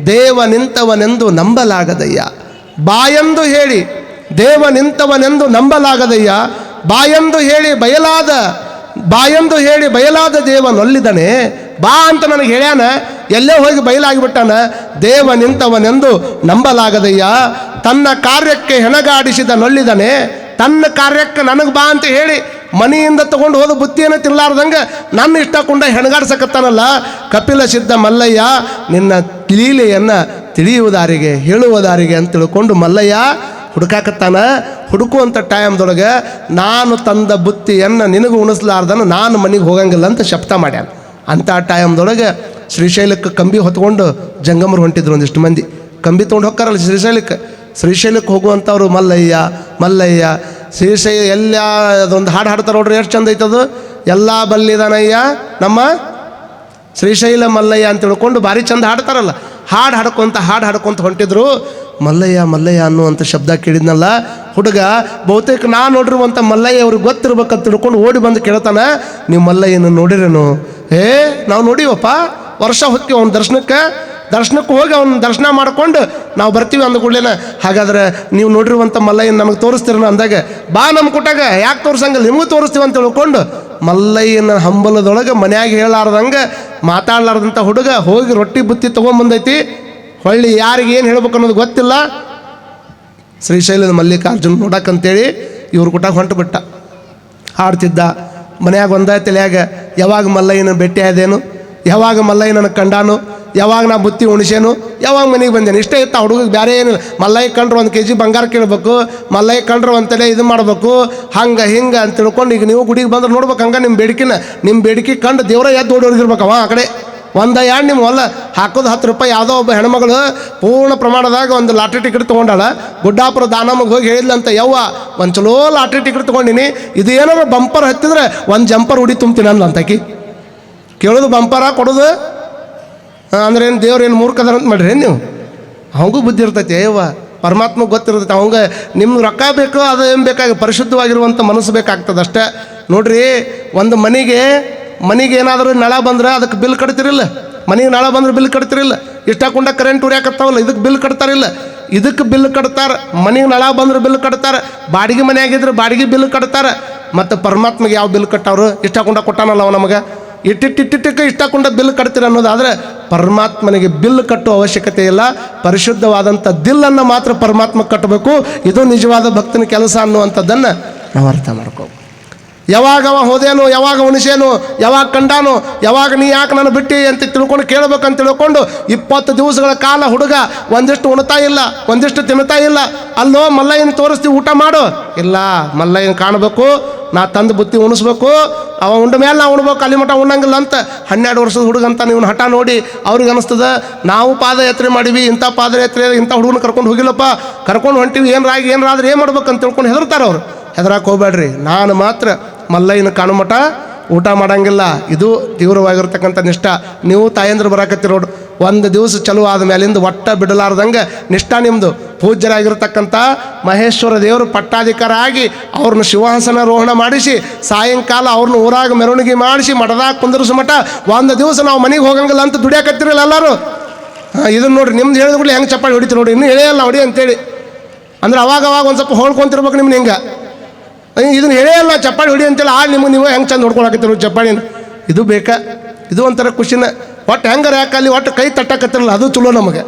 ದೇವ ನಿಂತವನೆಂದು ನಂಬಲಾಗದಯ್ಯ, ಬಾಯೆಂದು ಹೇಳಿ ದೇವ ನಿಂತವನೆಂದು ನಂಬಲಾಗದಯ್ಯ, ಬಾಯೆಂದು ಹೇಳಿ ಬಯಲಾದ ದೇವ ನೊಲ್ಲಿದನೆ. ಬಾ ಅಂತ ನನಗೆ ಹೇಳ್ಯಾನ, ಎಲ್ಲೇ ಹೋಗಿ ಬಯಲಾಗಿಬಿಟ್ಟಾನ. ದೇವ ನಿಂತವನೆಂದು ನಂಬಲಾಗದಯ್ಯ, ತನ್ನ ಕಾರ್ಯಕ್ಕೆ ಹೆಣಗಾಡಿಸಿದ ನೊಲ್ಲಿದನೆ. ತನ್ನ ಕಾರ್ಯಕ್ಕೆ ನನಗೆ ಬಾ ಅಂತ ಹೇಳಿ ಮನೆಯಿಂದ ತಗೊಂಡು ಹೋದ ಬುತ್ತಿಯನ್ನು ತಿನ್ನಲಾರ್ದಂಗೆ ನನ್ನ ಇಷ್ಟಕೊಂಡ ಹೆಣಗಾಡ್ಸಕತ್ತಾನಲ್ಲ. ಕಪಿಲ ಸಿದ್ಧ ಮಲ್ಲಯ್ಯ, ನಿನ್ನ ಲೀಲೆಯನ್ನು ತಿಳಿಯುವುದಾರಿಗೆ ಹೇಳುವುದಾರಿಗೆ ಅಂತ ತಿಳ್ಕೊಂಡು ಮಲ್ಲಯ್ಯ ಹುಡುಕಾಕತ್ತಾನ. ಹುಡುಕುವಂಥ ಟೈಮ್ದೊಳಗೆ ನಾನು ತಂದ ಬುತ್ತಿಯನ್ನು ನಿನಗೆ ಉಣಿಸ್ಲಾರ್ದನ್ನು ನಾನು ಮನೆಗೆ ಹೋಗಂಗಿಲ್ಲ ಅಂತ ಶಪಥ ಮಾಡ್ಯಾನ. ಅಂಥ ಟೈಮ್ದೊಳಗೆ ಶ್ರೀಶೈಲಕ್ಕೆ ಕಂಬಿ ಹೊತ್ಕೊಂಡು ಜಂಗಮರು ಹೊಂಟಿದ್ರು. ಒಂದಿಷ್ಟು ಮಂದಿ ಕಂಬಿ ತೊಗೊಂಡು ಹೋಗ್ತಾರಲ್ಲ ಶ್ರೀಶೈಲಕ್ಕೆ ಹೋಗುವಂಥವ್ರು ಮಲ್ಲಯ್ಯ ಮಲ್ಲಯ್ಯ ಶ್ರೀಶೈಲ ಎಲ್ಲ ಅದೊಂದು ಹಾಡು ಹಾಡ್ತಾರೆ ನೋಡ್ರಿ, ಎಷ್ಟು ಚಂದ ಐತದು. ಎಲ್ಲ ಬಲ್ಲಿದಾನಯ್ಯ ನಮ್ಮ ಶ್ರೀಶೈಲ ಮಲ್ಲಯ್ಯ ಅಂತ ತಿಳ್ಕೊಂಡು ಭಾರಿ ಚಂದ ಹಾಡ್ತಾರಲ್ಲ. ಹಾಡು ಹಾಡ್ಕೊಂತ ಹೊಂಟಿದ್ರು. ಮಲ್ಲಯ್ಯ ಮಲ್ಲಯ್ಯ ಅನ್ನುವಂಥ ಶಬ್ದ ಕೇಳಿದ್ನಲ್ಲ ಹುಡುಗ, ಬಹುತೇಕ ನಾನು ನೋಡಿರುವಂಥ ಮಲ್ಲಯ್ಯ ಅವ್ರಿಗೆ ಗೊತ್ತಿರ್ಬೇಕಂತ ತಿಳ್ಕೊಂಡು ಓಡಿ ಬಂದು ಕೇಳ್ತಾನೆ, ನೀವು ಮಲ್ಲಯ್ಯನ ನೋಡಿರೇನು? ನಾವು ನೋಡಿವಪ್ಪ, ವರ್ಷ ಹೊತ್ತೀವಿ ಅವ್ನ ದರ್ಶನಕ್ಕೆ ಹೋಗಿ ಅವ್ನ ದರ್ಶನ ಮಾಡ್ಕೊಂಡು ನಾವು ಬರ್ತೀವಿ ಅಂದ ಕೂಡಲೇನ. ಹಾಗಾದ್ರೆ ನೀವು ನೋಡಿರುವಂಥ ಮಲ್ಲಯ್ಯನ ನಮಗೆ ತೋರಿಸ್ತೀರನ ಅಂದಾಗ, ಬಾ ನಮ್ಮ ಕೊಟ್ಟಾಗ ಯಾಕೆ ತೋರಿಸಂಗಿಲ್ಲ, ನಿಮಗೂ ತೋರಿಸ್ತೀವಿ ಅಂತ ತಿಳ್ಕೊಂಡು ಮಲ್ಲಯ್ಯನ ಹಂಬಲದೊಳಗೆ ಮನ್ಯಾಗ ಹೇಳಾರ್ದಂಗೆ ಮಾತಾಡ್ಲಾರ್ದಂಥ ಹುಡುಗ ಹೋಗಿ ರೊಟ್ಟಿ ಬುತ್ತಿ ತೊಗೊಂಬಂದೈತಿ. ಹೊಳ್ಳಿ ಯಾರಿಗೆ ಏನು ಹೇಳ್ಬೇಕು ಅನ್ನೋದು ಗೊತ್ತಿಲ್ಲ. ಶ್ರೀಶೈಲದ ಮಲ್ಲಿಕಾರ್ಜುನ ನೋಡಕ್ಕಂತೇಳಿ ಇವ್ರು ಕೊಟ್ಟಾಗ ಹೊಂಟುಬಿಟ್ಟ. ಹಾಡ್ತಿದ್ದ ಮನ್ಯಾಗ ಒಂದ ತಲೆಯಾಗ, ಯಾವಾಗ ಮಲ್ಲಯ್ಯನ ಭೇಟಿ ಆದೇನು, ಯಾವಾಗ ಮಲ್ಲಯ್ಯನ ಕಂಡಾನು, ಯಾವಾಗ ನಾ ಬುತ್ತಿ ಉಣಿಸೇನು, ಯಾವಾಗ ಮನೆಗೆ ಬಂದೇನು, ಇಷ್ಟೇ ಇತ್ತು ಹುಡುಗಿಗೆ. ಬೇರೆ ಏನಿಲ್ಲ. ಮಲ್ಲಯ್ಯ ಕಂಡ್ರೆ 1 kg ಬಂಗಾರ ಕೇಳಬೇಕು, ಮಲ್ಲಯ್ಯ ಕಂಡ್ರೆ ಒಂದು ತಲೆ ಇದು ಮಾಡಬೇಕು, ಹಂಗೆ ಹಿಂಗೆ ಅಂತ ತಿಳ್ಕೊಂಡು. ಈಗ ನೀವು ಗುಡಿಗೆ ಬಂದ್ರೆ ನೋಡ್ಬೇಕು ಹಂಗೆ ನಿಮ್ಮ ಬೇಡಿಕೆ ಕಂಡು ದೇವರ ಎದ್ದು ಓಡೋಗಿರ್ಬೇಕವ ಆ ಕಡೆ. ನಿಮ್ಮ ಹೊಲ ಹಾಕೋದು 10 ರೂಪಾಯಿ. ಯಾವುದೋ ಒಬ್ಬ ಹೆಣ್ಮಗಳು ಪೂರ್ಣ ಪ್ರಮಾಣದಾಗ ಒಂದು ಲಾಟ್ರಿ ಟಿಕೆಟ್ ತೊಗೊಂಡಾಳ. ಗುಡ್ಡಾಪುರ ದಾನಮ್ಮಗೆ ಹೋಗಿ ಹೇಳಿದ್ಲಂತ, ಯವ್ವ ಒಂದು ಚಲೋ ಲಾಟ್ರಿ ಟಿಕೆಟ್ ತೊಗೊಂಡಿನಿ, ಇದು ಏನಾದ್ರು ಬಂಪರ್ ಹತ್ತಿದ್ರೆ ಒಂದು ಜಂಪರ್ ಉಡಿ ತುಂಬ್ತೀನಿ ಅಂತಾಕಿ. ಕೇಳೋದು ಬಂಪರ ಕೊಡೋದು ಅಂದ್ರೆ ಏನು, ದೇವ್ರೇನು ಮೂರ್ಖದಾರ ಅಂತ ಮಾಡ್ರಿ ನೀವು? ಅವಂಗೂ ಬುದ್ಧಿ ಇರ್ತೈತಿ. ಯವ್ವ ಪರಮಾತ್ಮಗೆ ಗೊತ್ತಿರ್ತೈತಿ. ಅವಂಗೆ ನಿಮ್ಗೆ ರೊಕ್ಕ ಬೇಕು, ಅದು ಏನು ಬೇಕಾಗಿ ಪರಿಶುದ್ಧವಾಗಿರುವಂಥ ಮನಸ್ಸು ಬೇಕಾಗ್ತದೆ ಅಷ್ಟೇ. ನೋಡ್ರಿ, ಒಂದು ಮನೆಗೆ ಏನಾದರೂ ನಳ ಬಂದ್ರೆ ಅದಕ್ಕೆ ಬಿಲ್ ಕಟ್ತಿರಿಲ್ಲ. ಮನೆಗೆ ನಳ ಬಂದ್ರೆ ಬಿಲ್ ಕಟ್ತಿರಿಲ್ಲ. ಇಷ್ಟಾಕೊಂಡ ಕರೆಂಟ್ ಉರಿಯಾಕತ್ತಾವಲ್ಲ, ಇದಕ್ಕೆ ಬಿಲ್ ಕಟ್ತಾರಿಲ್ಲ. ಇದಕ್ಕೆ ಬಿಲ್ ಕಟ್ತಾರೆ. ಮನೆಗೆ ನಳ ಬಂದ್ರೆ ಬಿಲ್ ಕಟ್ತಾರೆ. ಬಾಡಿಗೆ ಮನೆಯಾಗಿದ್ರೆ ಬಾಡಿಗೆ ಬಿಲ್ ಕಟ್ತಾರೆ. ಮತ್ತು ಪರಮಾತ್ಮಗೆ ಯಾವ ಬಿಲ್ ಕಟ್ಟವ್ರು? ಇಷ್ಟಾಕೊಂಡ ಕೊಟ್ಟಾನಲ್ಲ ಅವ ನಮಗೆ, ಇಟ್ಟಿಟ್ಟಕ್ಕೆ ಇಷ್ಟಾಕೊಂಡ ಬಿಲ್ ಕಟ್ತೀರ ಅನ್ನೋದಾದರೆ ಪರಮಾತ್ಮನಿಗೆ ಬಿಲ್ ಕಟ್ಟುವ ಅವಶ್ಯಕತೆ ಇಲ್ಲ. ಪರಿಶುದ್ಧವಾದಂಥ ದಿಲ್ಲನ್ನು ಮಾತ್ರ ಪರಮಾತ್ಮ ಕಟ್ಟಬೇಕು. ಇದು ನಿಜವಾದ ಭಕ್ತನ ಕೆಲಸ ಅನ್ನುವಂಥದ್ದನ್ನು ನಾವು ಅರ್ಥ ಮಾಡ್ಕೋಬೇಕು. ಯಾವಾಗ ಅವ ಹೋದೇನು, ಯಾವಾಗ ಉಣಿಸೇನು, ಯಾವಾಗ ಕಂಡಾನು, ಯಾವಾಗ ನೀ ಯಾಕೆ ನಾನು ಬಿಟ್ಟು ಅಂತ ತಿಳ್ಕೊಂಡು ಕೇಳಬೇಕಂತ ತಿಳ್ಕೊಂಡು 20 ದಿವಸಗಳ ಕಾಲ ಹುಡುಗ ಒಂದಿಷ್ಟು ಉಣ್ತಾ ಇಲ್ಲ, ಒಂದಿಷ್ಟು ತಿನ್ನುತ್ತಾ ಇಲ್ಲ. ಅಲ್ಲೋ ಮಲ್ಲಯ್ಯನ ತೋರಿಸ್ತೀವಿ, ಊಟ ಮಾಡು. ಇಲ್ಲ, ಮಲ್ಲಯ್ಯನ ಕಾಣಬೇಕು, ನಾ ತಂದು ಬುತ್ತಿ ಉಣಿಸ್ಬೇಕು, ಅವ ಉಂಡ ಮೇಲೆ ನಾವು ಉಣ್ಬೇಕು, ಅಲ್ಲಿ ಮಠ ಉಣ್ಣಂಗಿಲ್ಲ ಅಂತ 12 ವರ್ಷದ ಹುಡುಗಂತ ನೀವು ಹಠ ನೋಡಿ ಅವ್ರಿಗೆ ಅನಿಸ್ತದೆ, ನಾವು ಪಾದಯಾತ್ರೆ ಮಾಡೀವಿ, ಇಂಥ ಪಾದಯಾತ್ರೆ ಇಂಥ ಹುಡುಗನ ಕರ್ಕೊಂಡು ಹೋಗಿಲ್ಲಪ್ಪ, ಕರ್ಕೊಂಡು ಹೊಂಟಿವಿ, ಏನಾದ್ರೆ ಏನು ಮಾಡ್ಬೇಕಂತ ತಿಳ್ಕೊಂಡು ಹೆದರ್ತಾರೆ ಅವರು. ಹೆದರಕ್ಕೆ ಹೋಗ್ಬೇಡ್ರಿ. ನಾನು ಮಾತ್ರ ಮಲ್ಲಯ್ಯನ ಕಾಣು ಮಠ ಊಟ ಮಾಡಂಗಿಲ್ಲ. ಇದು ತೀವ್ರವಾಗಿರ್ತಕ್ಕಂಥ ನಿಷ್ಠ. ನೀವು ತಾಯಂದ್ರೆ ಬರಾಕತ್ತೀರಿ ನೋಡು, ಒಂದು ದಿವಸ ಚಲೋ ಆದ ಮೇಲಿಂದ ಒಟ್ಟ ಬಿಡಲಾರ್ದಂಗೆ ನಿಷ್ಠ ನಿಮ್ಮದು. ಪೂಜ್ಯರಾಗಿರ್ತಕ್ಕಂಥ ಮಹೇಶ್ವರ ದೇವರು ಪಟ್ಟಾಧಿಕಾರ ಆಗಿ ಅವ್ರನ್ನ ಶಿವಾಸನ ರೋಹಣ ಮಾಡಿಸಿ ಸಾಯಂಕಾಲ ಅವ್ರನ್ನ ಊರಾಗ ಮೆರವಣಿಗೆ ಮಾಡಿಸಿ ಮಠದಾಗ ಕುಂದರ್ಸು ಮಠ ಒಂದು ದಿವಸ ನಾವು ಮನೆಗೆ ಹೋಗಂಗಿಲ್ಲ ಅಂತ ದುಡಿಯಾಕತ್ತಿರಲ್ಲ ಎಲ್ಲರೂ. ಇದನ್ನು ನೋಡ್ರಿ, ನಿಮ್ದು ಹೇಳಿದ ಕೂಡಲೇ ಹೆಂಗೆ ಚಪ್ಪಾಳಿ ಹೊಡಿತೀರಿ ನೋಡಿ. ಇನ್ನೂ ಹೇಳಲ್ಲ ಹೊಡಿ ಅಂತೇಳಿ ಅಂದ್ರೆ ಅವಾಗ ಒಂದು ಸ್ವಲ್ಪ ಹೊಳ್ಕೊಂತಿರ್ಬೇಕು ನಿಮ್ಗೆ. ಹಿಂಗೆ ಇದನ್ನು ಹೇಳಲ್ಲ ಚಪ್ಪಾಳಿ ಹೊಡಿ ಅಂತೇಳಿ ನಿಮಗೆ ನೀವು ಹೆಂಗೆ ಚಂದ ಹೊಡ್ಕೊಳಕತ್ತೀರಿ ಚಪ್ಪಾಳಿನ. ಇದು ಬೇಕಾ? ಇದು ಒಂಥರ ಖುಷಿನ. ಒಟ್ಟು ಹೆಂಗಾರ ಯಾಕಲ್ಲಿ ಒಟ್ಟು ಕೈ ತಟ್ಟಕತ್ತಿರಲ್ಲ, ಅದು ಚಲೋ ನಮಗೆ.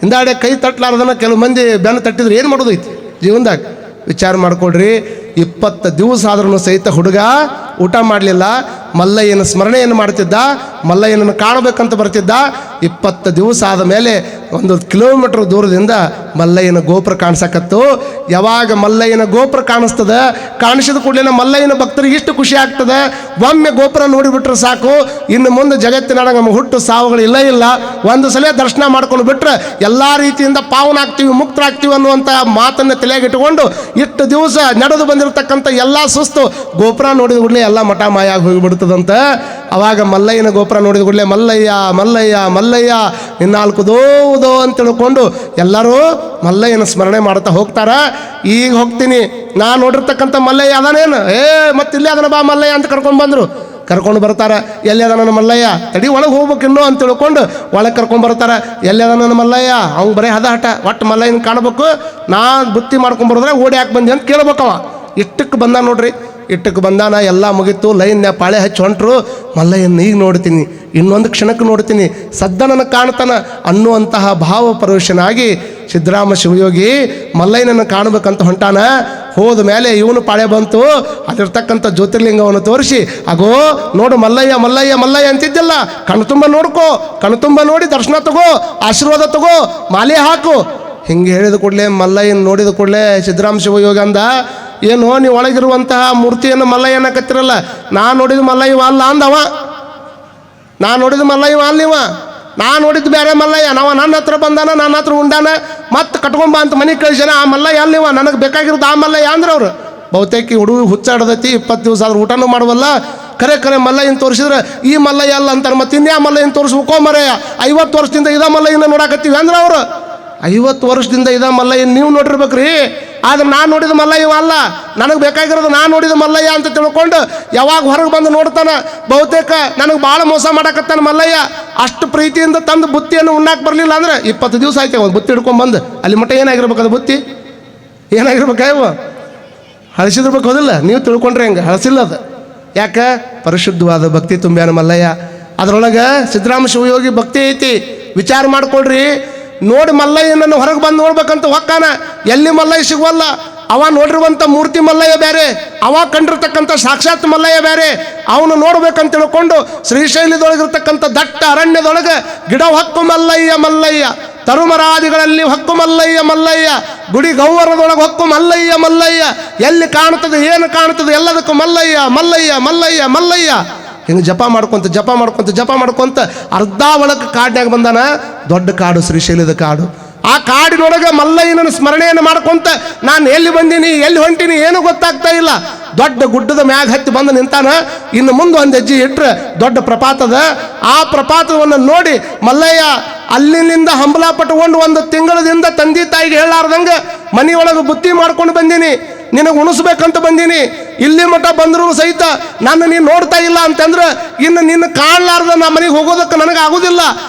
ಹಿಂದಾಡೆ ಕೈ ತಟ್ಟಲಾರ್ದನ ಕೆಲವು ಮಂದಿ ಬೆನ್ನು ತಟ್ಟಿದ್ರೆ ಏನು ಮಾಡೋದೈತಿ ಜೀವನದಾಗ? ವಿಚಾರ ಮಾಡಿಕೊಡ್ರಿ. 20 ದಿವಸ ಆದ್ರೂ ಸಹಿತ ಹುಡುಗ ಊಟ ಮಾಡಲಿಲ್ಲ. ಮಲ್ಲಯ್ಯನ ಸ್ಮರಣೆಯನ್ನು ಮಾಡ್ತಿದ್ದ, ಮಲ್ಲಯ್ಯನನ್ನು ಕಾಣಬೇಕಂತ ಬರ್ತಿದ್ದ. 20 ದಿವಸ ಆದ ಮೇಲೆ 1 ಕಿಲೋಮೀಟರ್ ದೂರದಿಂದ ಮಲ್ಲಯ್ಯನ ಗೋಪುರ ಕಾಣಿಸಕತ್ತು. ಯಾವಾಗ ಮಲ್ಲಯ್ಯನ ಗೋಪುರ ಕಾಣಿಸ್ತದೆ, ಕಾಣಿಸಿದ ಕೂಡಲೇ ಮಲ್ಲಯ್ಯನ ಭಕ್ತರಿಗೆ ಇಷ್ಟು ಖುಷಿ ಆಗ್ತದೆ. ಒಮ್ಮೆ ಗೋಪುರ ನೋಡಿಬಿಟ್ರೆ ಸಾಕು, ಇನ್ನು ಮುಂದೆ ಜಗತ್ತಿನಾಗ ನಮಗೆ ಹುಟ್ಟು ಸಾವುಗಳು ಇಲ್ಲ. ಒಂದು ಸಲ ದರ್ಶನ ಮಾಡ್ಕೊಂಡು ಬಿಟ್ರೆ ಎಲ್ಲ ರೀತಿಯಿಂದ ಪಾವನಾಗ್ತೀವಿ, ಮುಕ್ತರಾಗ್ತೀವಿ ಅನ್ನುವಂಥ ಮಾತನ್ನು ತಲೆಯಾಗಿಟ್ಟುಕೊಂಡು ಇಷ್ಟು ದಿವಸ ನಡೆದು ಬಂದಿರತಕ್ಕಂಥ ಎಲ್ಲ ಸುಸ್ತು ಗೋಪುರ ನೋಡಿದ ಕೂಡಲೇ ಎಲ್ಲ ಮಠ ಮಾಯಾಗಿ ಹೋಗಿಬಿಡ್ತದಂತ. ಅವಾಗ ಮಲ್ಲಯ್ಯನ ಗೋಪುರ ನೋಡಿದ ಕೂಡಲೇ ಮಲ್ಲಯ್ಯ ಮಲ್ಲಯ್ಯ ಮಲ್ಲಯ್ಯ ನಿನ್ನಾಲ್ಕುದೋ ಅಂತ ತಿಳ್ಕೊಂಡು ಎಲ್ಲರೂ ಮಲ್ಲಯ್ಯನ ಸ್ಮರಣೆ ಮಾಡ್ತಾ ಹೋಗ್ತಾರ. ಈಗ ಹೋಗ್ತೀನಿ, ನಾನು ನೋಡಿರ್ತಕ್ಕಂಥ ಮಲ್ಲಯ್ಯ ಅದಾನೇನು, ಮತ್ತಿಲ್ಲೇ ಅದನ್ನ ಬಾ ಮಲ್ಲಯ್ಯ ಅಂತ ಕರ್ಕೊಂಡು ಬಂದರು. ಕರ್ಕೊಂಡು ಬರ್ತಾರೆ. ಎಲ್ಲಿ ಅದ ನನ್ನ ಮಲ್ಲಯ್ಯ, ತಡಿ ಒಳಗೆ ಹೋಗ್ಬೇಕು ಇನ್ನೂ ಅಂತ ತಿಳ್ಕೊಂಡು ಒಳಗೆ ಕರ್ಕೊಂಡು ಬರ್ತಾರೆ. ಎಲ್ಲಿ ಅದ ನನ್ನ ಮಲ್ಲಯ್ಯ, ಅವ್ನು ಬರೀ ಹದ ಒಟ್ಟು ಮಲ್ಲಯ್ಯನ ಕಾಣಬೇಕು. ನಾನು ಬುತ್ತಿ ಮಾಡ್ಕೊಂಬರೋದ್ರೆ ಓಡಿ ಯಾಕೆ ಬಂದೆ ಅಂತ ಕೇಳ್ಬೇಕವ. ಇಷ್ಟಕ್ಕೆ ಬಂದ ನೋಡ್ರಿ, ಇಟ್ಟಕ್ಕೆ ಬಂದಾನ, ಎಲ್ಲ ಮುಗೀತು, ಲೈನ್ಯ ಪಾಳೆ ಹಚ್ಚಿ ಹೊಂಟ್ರು. ಮಲ್ಲಯ್ಯನ ಈಗ ನೋಡ್ತೀನಿ, ಇನ್ನೊಂದು ಕ್ಷಣಕ್ಕೆ ನೋಡ್ತೀನಿ, ಸದ್ದ ನನಗೆ ಕಾಣ್ತಾನ ಅನ್ನುವಂತಹ ಭಾವ ಪರವಶನಾಗಿ ಸಿದ್ದರಾಮ ಶಿವಯೋಗಿ ಮಲ್ಲಯ್ಯನನ್ನು ಕಾಣಬೇಕಂತ ಹೊಂಟಾನ. ಹೋದ ಮೇಲೆ ಇವನು ಪಾಳೆ ಬಂತು. ಅದಿರ್ತಕ್ಕಂಥ ಜ್ಯೋತಿರ್ಲಿಂಗವನ್ನು ತೋರಿಸಿ, ಅಗೋ ನೋಡು ಮಲ್ಲಯ್ಯ ಮಲ್ಲಯ್ಯ ಮಲ್ಲಯ್ಯ ಅಂತಿದ್ದಲ್ಲ, ಕಣ್ತುಂಬ ನೋಡ್ಕೋ, ಕಣ್ತುಂಬ ನೋಡಿ ದರ್ಶನ ತಗೋ, ಆಶೀರ್ವಾದ ತಗೋ, ಮಾಲೆ ಹಾಕು. ಹಿಂಗೆ ಹೇಳಿದ ಕೂಡಲೇ ಮಲ್ಲಯ್ಯನ ನೋಡಿದ ಕೂಡಲೇ ಸಿದ್ದರಾಮ ಶಿವಯೋಗಿ ಅಂದ, ಏನು ನೀವು ಒಳಗಿರುವಂತಹ ಮೂರ್ತಿಯನ್ನು ಮಲ್ಲಯ್ಯನ ಕತ್ತಿರಲ್ಲ, ನಾನು ನೋಡಿದ ಮಲ್ಲಯ್ಯ ಅಲ್ಲ ಅಂದವ. ನಾನು ನೋಡಿದ ಮಲ್ಲಯ್ಯ ಅಲ್ಲಿವ, ನಾನು ನೋಡಿದ್ದು ಬೇರೆ ಮಲ್ಲಯ್ಯ. ನಾವು ನನ್ನ ಹತ್ರ ಬಂದಾನ, ನನ್ನ ಹತ್ರ ಉಂಡಾನ, ಮತ್ತೆ ಕಟ್ಕೊಂಬ ಅಂತ ಮನೆಗೆ ಕಳಿಸ್ಯಾನ. ಆ ಮಲ್ಲಯ್ಯ ಅಲ್ಲಿವ, ನನಗೆ ಬೇಕಾಗಿರೋದು ಆ ಮಲ್ಲಯ್ಯ ಅಂದ್ರೆ ಅವರು. ಬಹುತೇಕ ಹುಡುಗಿ ಹುಚ್ಚಾಡದೈತಿ, 20 ದಿವಸ ಆದ್ರೂ ಊಟನೂ ಮಾಡುವಲ್ಲ. ಖರೆ ಮಲ್ಲಯ್ಯನ ತೋರಿಸಿದ್ರೆ ಈ ಮಲ್ಲಯ್ಯ ಅಲ್ಲ ಅಂತಾರೆ. ಮತ್ತೆ ಇನ್ಯಾ ಮಲ್ಲಯ್ಯನ ತೋರಿಸ್ಬೇಕೋ ಮರೆಯ, 50 ವರ್ಷದಿಂದ ಇದ ಮಲ್ಲಯ್ಯನ ನೋಡಾಕತ್ತೀವಿ ಅಂದ್ರೆ ಅವರು. 50 ವರ್ಷದಿಂದ ಇದ ಮಲ್ಲಯ್ಯ ನೀವು ನೋಡಿರ್ಬೇಕ್ರಿ. ಆದ್ರೆ ನಾನು ನೋಡಿದ ಮಲ್ಲಯ್ಯ ಅಲ್ಲ, ನನಗೆ ಬೇಕಾಗಿರೋದು ನಾನು ನೋಡಿದ ಮಲ್ಲಯ್ಯ ಅಂತ ತಿಳ್ಕೊಂಡು ಯಾವಾಗ ಹೊರಗೆ ಬಂದು ನೋಡ್ತಾನ. ಬಹುತೇಕ ನನಗೆ ಭಾಳ ಮೋಸ ಮಾಡಾಕತ್ತಾನ ಮಲ್ಲಯ್ಯ. ಅಷ್ಟು ಪ್ರೀತಿಯಿಂದ ತಂದು ಬುತ್ತಿಯನ್ನು ಉಣ್ಣಾಕೆ ಬರಲಿಲ್ಲ ಅಂದ್ರೆ 20 ದಿವಸ ಆಯ್ತು ಒಂದು ಬುತ್ತಿ ಹಿಡ್ಕೊಂಡ್ಬಂದು. ಅಲ್ಲಿ ಮಟ್ಟ ಏನಾಗಿರ್ಬೇಕು ಅದು ಬುತ್ತಿ, ಏನಾಗಿರ್ಬೇಕಾಯವ, ಹಳಸಿದಿರ್ಬೇಕು. ಹೋದಿಲ್ಲ, ನೀವು ತಿಳ್ಕೊಂಡ್ರೆ ಹೆಂಗೆ, ಹಳಸಿಲ್ಲ ಅದು. ಯಾಕೆ? ಪರಿಶುದ್ಧವಾದ ಭಕ್ತಿ ತುಂಬ್ಯಾನ ಮಲ್ಲಯ್ಯ. ಅದರೊಳಗೆ ಸಿದ್ದರಾಮ ಶಿವಯೋಗಿ ಭಕ್ತಿ ಐತಿ, ವಿಚಾರ ಮಾಡ್ಕೊಳ್ರಿ. ನೋಡಿ ಮಲ್ಲಯ್ಯನನ್ನು ಹೊರಗೆ ಬಂದು ನೋಡ್ಬೇಕಂತ ಹೊಕ್ಕಾನ, ಎಲ್ಲಿ ಮಲ್ಲಯ್ಯ ಸಿಗುವಲ್ಲ. ಅವ ನೋಡಿರುವಂಥ ಮೂರ್ತಿ ಮಲ್ಲಯ್ಯ ಬೇರೆ, ಅವ ಕಂಡಿರ್ತಕ್ಕಂಥ ಸಾಕ್ಷಾತ್ ಮಲ್ಲಯ್ಯ ಬೇರೆ. ಅವನು ನೋಡ್ಬೇಕಂತ ತಿಳ್ಕೊಂಡು ಶ್ರೀಶೈಲದೊಳಗಿರ್ತಕ್ಕಂಥ ದಟ್ಟ ಅರಣ್ಯದೊಳಗೆ ಗಿಡ ಹೊಕ್ಕು ಮಲ್ಲಯ್ಯ ಮಲ್ಲಯ್ಯ, ತರುಮರಾದಿಗಳಲ್ಲಿ ಹೊಕ್ಕು ಮಲ್ಲಯ್ಯ ಮಲ್ಲಯ್ಯ, ಗುಡಿ ಗೌವರದೊಳಗೆ ಹೊಕ್ಕು ಮಲ್ಲಯ್ಯ ಮಲ್ಲಯ್ಯ, ಎಲ್ಲಿ ಕಾಣ್ತದೆ ಏನು ಕಾಣ್ತದೆ ಎಲ್ಲದಕ್ಕೂ ಮಲ್ಲಯ್ಯ ಮಲ್ಲಯ್ಯ ಮಲ್ಲಯ್ಯ ಮಲ್ಲಯ್ಯ. ಹಿಂಗೆ ಜಪ ಮಾಡ್ಕೊಂತ ಅರ್ಧ ಒಳಕ್ಕೆ ಕಾಡಿನಾಗ ಬಂದಾನ. ದೊಡ್ಡ ಕಾಡು, ಶ್ರೀಶೈಲದ ಕಾಡು. ಆ ಕಾಡಿನೊಳಗೆ ಮಲ್ಲಯ್ಯನ ಸ್ಮರಣೆಯನ್ನು ಮಾಡ್ಕೊಂತ ನಾನು ಎಲ್ಲಿ ಬಂದೀನಿ ಎಲ್ಲಿ ಹೊಂಟೀನಿ ಏನೂ ಗೊತ್ತಾಗ್ತಾ ಇಲ್ಲ. ದೊಡ್ಡ ಗುಡ್ಡದ ಮ್ಯಾಗ ಹತ್ತಿ ಬಂದು ನಿಂತಾನ. ಇನ್ನು ಮುಂದೆ ಒಂದು ಹೆಜ್ಜೆ ಇಟ್ಟರೆ ದೊಡ್ಡ ಪ್ರಪಾತದ. ಆ ಪ್ರಪಾತವನ್ನು ನೋಡಿ ಮಲ್ಲಯ್ಯ ಅಲ್ಲಿನಿಂದ ಹಂಬಲ ಪಟ್ಕೊಂಡು 1 ತಿಂಗಳದಿಂದ ತಂದೆ ತಾಯಿಗೆ ಹೇಳಾರ್ದಂಗೆ ಮನೆಯೊಳಗೆ ಬುತ್ತಿ ಮಾಡ್ಕೊಂಡು ಬಂದೀನಿ, ನಿನಗೆ ಉಣಿಸ್ಬೇಕಂತ ಬಂದೀನಿ. ಇಲ್ಲಿ ಮಠ ಬಂದರೂ ಸಹಿತ ನಾನು ನೀನು ನೋಡ್ತಾ ಇಲ್ಲ ಅಂತಂದ್ರೆ ಇನ್ನು ನಿನ್ನ ಕಾಣಲಾರ್ದ ನಾ ಮನೆಗೆ ಹೋಗೋದಕ್ಕೆ ನನಗೆ ಆಗೋದಿಲ್ಲ.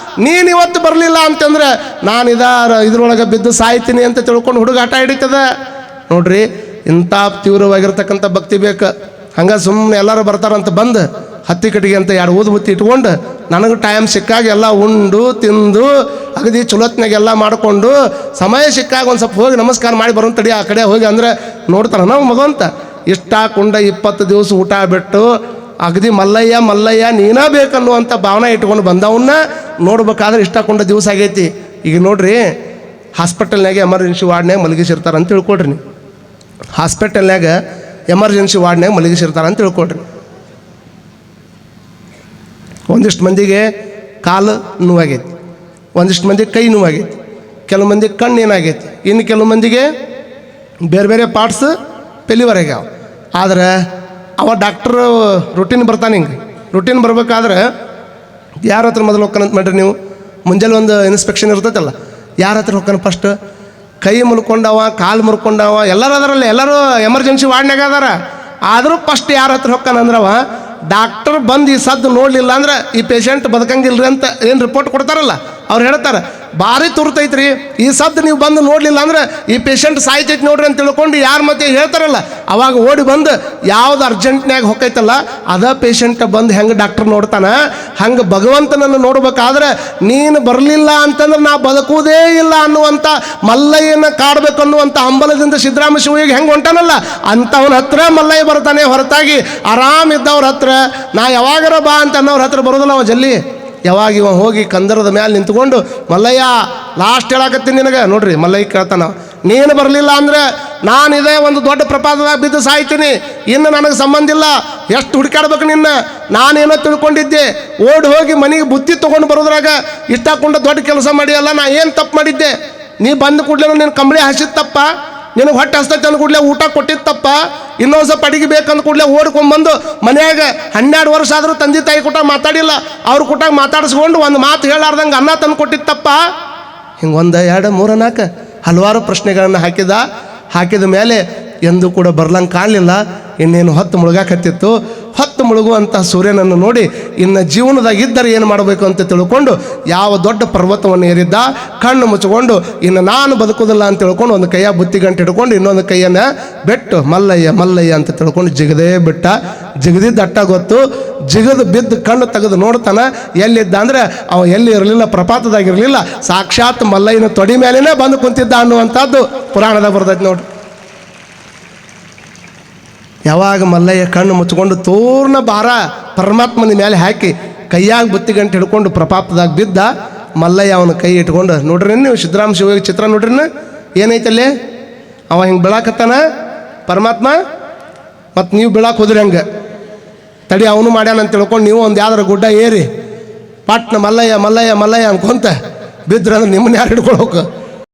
ನೀನು ಇವತ್ತು ಬರಲಿಲ್ಲ ಅಂತಂದ್ರೆ ನಾನು ಇದ್ರೊಳಗೆ ಬಿದ್ದು ಸಾಯ್ತೀನಿ ಅಂತ ತಿಳ್ಕೊಂಡು ಹುಡುಗ ಆಟ ಹಿಡಿತದ ನೋಡ್ರಿ. ಇಂಥ ತೀವ್ರವಾಗಿರ್ತಕ್ಕಂಥ ಭಕ್ತಿ ಬೇಕು. ಹಂಗೆ ಸುಮ್ಮನೆ ಎಲ್ಲರೂ ಬರ್ತಾರಂತ ಬಂದು ಹತ್ತಿ ಕಟ್ಟಿಗೆ ಅಂತ 2 ಊದು ಬುತ್ತಿ ಇಟ್ಕೊಂಡು ನನಗೆ ಟೈಮ್ ಸಿಕ್ಕಾಗ ಎಲ್ಲ ಉಂಡು ತಿಂದು ಅಗದಿ ಚುಲತ್ನಾಗೆಲ್ಲ ಮಾಡಿಕೊಂಡು ಸಮಯ ಸಿಕ್ಕಾಗ ಒಂದು ಸ್ವಲ್ಪ ಹೋಗಿ ನಮಸ್ಕಾರ ಮಾಡಿ ಬರೋನ್ ತಡಿ ಆ ಕಡೆ ಹೋಗಿ ಅಂದ್ರೆ ನೋಡ್ತಾರ ನಾವು ಮಗವಂತ. ಇಷ್ಟ ಹಾಕೊಂಡ 20 ದಿವಸ ಊಟ ಬಿಟ್ಟು ಅಗದಿ ಮಲ್ಲಯ್ಯ ಮಲ್ಲಯ್ಯ ನೀನಾ ಬೇಕನ್ನುವಂಥ ಭಾವನೆ ಇಟ್ಕೊಂಡು ಬಂದವನ್ನ ನೋಡ್ಬೇಕಾದ್ರೆ ಇಷ್ಟ ಹಾಕೊಂಡ ದಿವಸ ಆಗೈತಿ. ಈಗ ನೋಡ್ರಿ, ಹಾಸ್ಪಿಟಲ್ನಾಗೆ ಎಮರ್ಜೆನ್ಸಿ ವಾರ್ಡ್ನಾಗ ಮಲಗಿಸಿರ್ತಾರೆ ಅಂತ ತಿಳ್ಕೊಳ್ರಿ. ನೀವು ಹಾಸ್ಪಿಟಲ್ನಾಗ ಎಮರ್ಜೆನ್ಸಿ ವಾರ್ಡ್ನಾಗ ಮಲಗಿಸಿರ್ತಾರೆ ಅಂತ ತಿಳ್ಕೊಳ್ರಿ. ಒಂದಿಷ್ಟು ಮಂದಿಗೆ ಕಾಲು ನೋವಾಗೈತಿ, ಒಂದಿಷ್ಟು ಮಂದಿಗೆ ಕೈ ನೋವಾಗೈತಿ, ಕೆಲವು ಮಂದಿಗೆ ಕಣ್ಣು ಏನಾಗೈತಿ, ಇನ್ನು ಕೆಲವು ಮಂದಿಗೆ ಬೇರೆ ಬೇರೆ ಪಾರ್ಟ್ಸ್ ಪೆಲಿವರೆಗೆ. ಆದ್ರೆ ಅವ ಡಾಕ್ಟ್ರು ರುಟೀನ್ ಬರ್ತಾನೆ. ಹಿಂಗೆ ರುಟೀನ್ ಬರ್ಬೇಕಾದ್ರೆ ಯಾರ ಹತ್ರ ಮೊದಲು ಹೋಗ್ಕಂತ ಮಾಡ್ರಿ ನೀವು. ಮುಂಜಾನೆ ಒಂದು ಇನ್ಸ್ಪೆಕ್ಷನ್ ಇರ್ತೈತಲ್ಲ, ಯಾರ ಹತ್ರ ಹೋಗ್ತಾನೆ ಫಸ್ಟ್? ಕೈ ಮುರ್ಕೊಂಡವ, ಕಾಲು ಮುರ್ಕೊಂಡವ, ಎಲ್ಲರೂ ಅದರಲ್ಲಿ, ಎಲ್ಲರೂ ಎಮರ್ಜೆನ್ಸಿ ವಾರ್ಡ್ನಾಗ ಅದಾರ. ಆದರೂ ಫಸ್ಟ್ ಯಾರ ಹತ್ರ ಹೋಗ್ತಾನಂದ್ರವ ಡಾಕ್ಟರ್ ಬಂದು ಈ ಸದ್ದು ನೋಡಲಿಲ್ಲ ಅಂದ್ರೆ ಈ ಪೇಷಂಟ್ ಬದುಕಂಗಿಲ್ರಿ ಅಂತ ಏನು ರಿಪೋರ್ಟ್ ಕೊಡ್ತಾರಲ್ಲ, ಅವ್ರು ಹೇಳ್ತಾರೆ ಭಾರಿ ತುರ್ತೈತ್ರಿ, ಈ ಸದ್ದು ನೀವು ಬಂದು ನೋಡಲಿಲ್ಲ ಅಂದ್ರೆ ಈ ಪೇಷಂಟ್ ಸಾಯ್ತೈತಿ ನೋಡ್ರಿ ಅಂತ ತಿಳ್ಕೊಂಡು ಯಾರು ಮತ್ತೆ ಹೇಳ್ತಾರಲ್ಲ, ಅವಾಗ ಓಡಿ ಬಂದು ಯಾವ್ದು ಅರ್ಜೆಂಟ್ನಾಗ ಹೊಕ್ಕೈತಲ್ಲ ಅದ ಪೇಷಂಟ್ ಬಂದು ಹೆಂಗೆ ಡಾಕ್ಟರ್ ನೋಡ್ತಾನೆ, ಹಂಗೆ ಭಗವಂತನನ್ನು ನೋಡ್ಬೇಕಾದ್ರೆ ನೀನು ಬರಲಿಲ್ಲ ಅಂತಂದ್ರೆ ನಾ ಬದುಕುವುದೇ ಇಲ್ಲ ಅನ್ನುವಂಥ ಮಲ್ಲಯ್ಯನ ಕಾಡ್ಬೇಕು ಅನ್ನುವಂಥ ಹಂಬಲದಿಂದ ಸಿದ್ದರಾಮ ಶಿವಯೋಗಿ ಹೆಂಗೆ ಹೊಂಟಾನಲ್ಲ ಅಂಥವನ ಹತ್ರ ಮಲ್ಲಯ್ಯ ಬರ್ತಾನೆ. ಹೊರತಾಗಿ ಆರಾಮಿದ್ದವ್ರ ಹತ್ರ ನಾ ಯಾವಾಗಾರ ಬಾ ಅಂತ ಅನ್ನೋರ ಹತ್ರ ಬರೋದಿಲ್ಲ ಅವ ಜಲ್ಲಿ. ಯಾವಾಗ ಇವ ಹೋಗಿ ಕಂದರದ ಮೇಲೆ ನಿಂತ್ಕೊಂಡು ಮಲ್ಲಯ್ಯ ಲಾಸ್ಟ್ ಹೇಳಾಕತ್ತೀನಿ ನಿನಗೆ ನೋಡ್ರಿ, ಮಲ್ಲಯ್ಯ ಕೇಳ್ತಾನ, ನೀನು ಬರಲಿಲ್ಲ ಅಂದರೆ ನಾನಿದೆ ಒಂದು ದೊಡ್ಡ ಪ್ರಪಾತದಾಗ ಬಿದ್ದು ಸಾಯ್ತೀನಿ, ಇನ್ನು ನನಗೆ ಸಂಬಂಧ ಇಲ್ಲ, ಎಷ್ಟು ಹುಡುಕಾಡ್ಬೇಕು ನಿನ್ನ, ನಾನೇನೋ ತಿಳ್ಕೊಂಡಿದ್ದೆ, ಓಡಿ ಹೋಗಿ ಮನೆಗೆ ಬುತ್ತಿ ತೊಗೊಂಡು ಬರೋದ್ರಾಗ ಇಷ್ಟ ಹಾಕೊಂಡು ದೊಡ್ಡ ಕೆಲಸ ಮಾಡಿಯಲ್ಲ, ನಾ ಏನು ತಪ್ಪು ಮಾಡಿದ್ದೆ, ನೀ ಬಂದು ಕೂಡಲೇ ನಿನ್ನ ಕಂಬಳಿ ಹಸಿದ ತಪ್ಪ, ನಿನಗೆ ಹೊಟ್ಟೆ ಹಸ್ತೈತೆ ಅಂದ ಕೂಡಲೇ ಊಟ ಕೊಟ್ಟಿತ್ತಪ್ಪ, ಇನ್ನೊಂದು ಸ್ವಲ್ಪ ಅಡಿಗೆ ಬೇಕಂದ ಕೂಡಲೇ ಓಡ್ಕೊಂಡ್ಬಂದು ಮನ್ಯಾಗ 12 ವರ್ಷ ಆದರೂ ತಂದೆ ತಾಯಿ ಕೂಟ ಮಾತಾಡಿಲ್ಲ, ಅವ್ರ ಕೂಟಾಗ ಮಾತಾಡಿಸ್ಕೊಂಡು ಒಂದು ಮಾತು ಹೇಳಾರ್ದಂಗೆ ಅನ್ನ ತಂದು ಕೊಟ್ಟಿತ್ತಪ್ಪ. ಹಿಂಗೆ 1, 2, 3, 4 ಹಲವಾರು ಪ್ರಶ್ನೆಗಳನ್ನು ಹಾಕಿದ ಮೇಲೆ ಎಂದೂ ಕೂಡ ಬರ್ಲಂಗೆ ಕಾಣಲಿಲ್ಲ. ಇನ್ನೇನು ಹೊತ್ತು ಮುಳುಗಾಕತ್ತಿತ್ತು. ಹೊತ್ತು ಮುಳುಗುವಂಥ ಸೂರ್ಯನನ್ನು ನೋಡಿ ಇನ್ನು ಜೀವನದಾಗ ಇದ್ದರೆ ಏನು ಮಾಡಬೇಕು ಅಂತ ತಿಳ್ಕೊಂಡು ಯಾವ ದೊಡ್ಡ ಪರ್ವತವನ್ನು ಏರಿದ್ದ. ಕಣ್ಣು ಮುಚ್ಚಿಕೊಂಡು ಇನ್ನು ನಾನು ಬದುಕೋದಿಲ್ಲ ಅಂತ ತಿಳ್ಕೊಂಡು ಒಂದು ಕೈಯ ಬುತ್ತಿ ಗಂಟೆ ಹಿಡ್ಕೊಂಡು ಇನ್ನೊಂದು ಕೈಯನ್ನು ಬೆಟ್ಟು ಮಲ್ಲಯ್ಯ ಮಲ್ಲಯ್ಯ ಅಂತ ತಿಳ್ಕೊಂಡು ಜಿಗದೇ ಬಿಟ್ಟ. ಜಿಗದಿದ್ದು ಅಟ್ಟ ಗೊತ್ತು. ಜಿಗದು ಬಿದ್ದು ಕಣ್ಣು ತೆಗೆದು ನೋಡ್ತಾನ. ಎಲ್ಲಿದ್ದ ಅಂದರೆ ಅವ ಎಲ್ಲಿ ಇರಲಿಲ್ಲ, ಪ್ರಪಾತದಾಗಿರಲಿಲ್ಲ, ಸಾಕ್ಷಾತ್ ಮಲ್ಲಯ್ಯನ ತೊಡಿ ಮೇಲೇನೆ ಬಂದು ಕುಂತಿದ್ದ ಅನ್ನುವಂಥದ್ದು ಪುರಾಣದಾಗ ಬರ್ತೈತೆ ನೋಡಿ. ಯಾವಾಗ ಮಲ್ಲಯ್ಯ ಕಣ್ಣು ಮುಚ್ಕೊಂಡು ತೋರ್ನ ಭಾರ ಪರಮಾತ್ಮನ ಮೇಲೆ ಹಾಕಿ ಕೈಯಾಗ ಬುತ್ತಿ ಗಂಟೆ ಹಿಡ್ಕೊಂಡು ಪ್ರಪಾತದಾಗ ಬಿದ್ದ. ಮಲ್ಲಯ್ಯ ಅವನ ಕೈ ಇಟ್ಕೊಂಡು ನೋಡ್ರಿ, ನೀವು ಸಿದ್ದರಾಮ ಶಿವ ಚಿತ್ರ ನೋಡ್ರಿ, ಏನೈತಲ್ಲಿ ಅವ ಹಿಂಗೆ ಬೀಳಾಕತ್ತಾನ ಪರಮಾತ್ಮ, ಮತ್ತು ನೀವು ಬೀಳಾಕ ಹೋದ್ರಿ ಹಂಗೆ ತಡಿ ಅವನು ಮಾಡ್ಯಾನ ಅಂತ ತಿಳ್ಕೊಂಡು ನೀವು ಒಂದು ಯಾವ್ದಾರ ಗುಡ್ಡ ಏರಿ ಪಟ್ನ ಮಲ್ಲಯ್ಯ ಮಲ್ಲಯ್ಯ ಮಲ್ಲಯ್ಯ ಅನ್ಕೊಂತ ಬಿದ್ರಂದ್ರೆ ನಿಮ್ಮನ್ನ ಯಾರು ಹಿಡ್ಕೊಳೋಕೆ